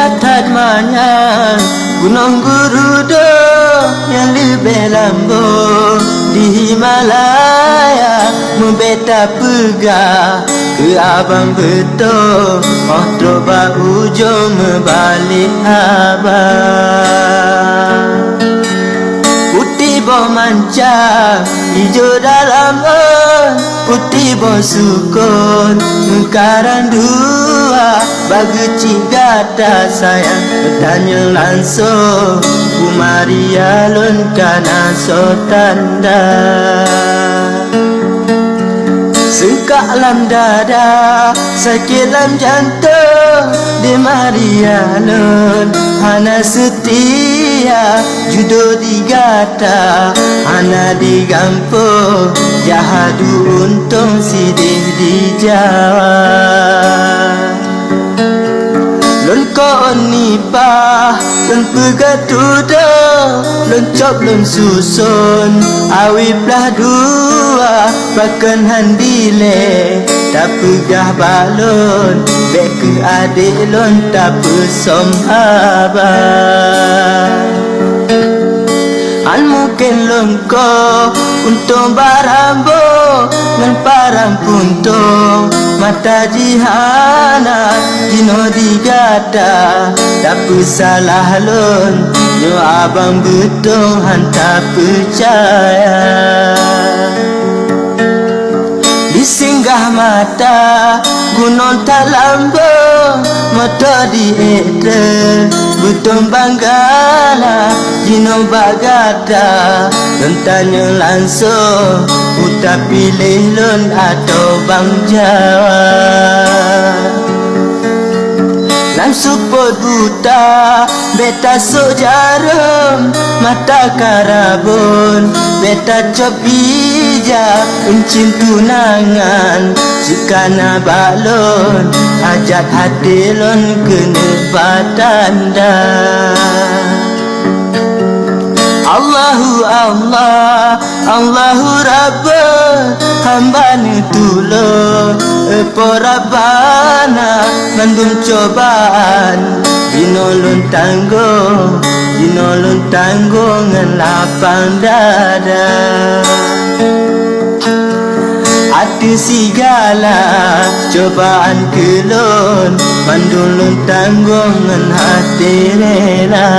Catat mana gunung Gurudo yang lebih lambu di Himalaya membeta pegah ke abang betul. Oh coba ujung membalik abang. Putih boh manca hijau dalam putih boh sukun mengkarang dua bagi cigata sayang bertanya langsung kumari alun kana so tanda. Sengkak lam dada, sakit lam jantung di Marialun. Hana setia, judo digata, hana digampung, jahadu untung sidih di Jawa. Lun ko nipah, lun pegatuda, lun cop lun susun, awi belah dua, pakan handile, tak pegah balon, bek ke adik lun tak pesom abang. An mungkin lengko untung barambo ngan parang puntung mata jihana dino digata tak salah lon yo abang betul hantar percaya. Disinggah mata gunung talambo mata diete betul banggala dino bagata dan tanya langsung uta pilih lon atau bang Jawa. Lam support buta beta sok jarum mata karabun beta cop bija uncin tunangan sekana balon hajat hati lon kena batanda. Allahu Allah, Allahu Rabba, hamba ni tulung, Rabbana, mandum cobaan, jinolon tanggung, ngan lapang dada. Hati segala cobaan kelon, mandulun tanggung, ngan hati rela.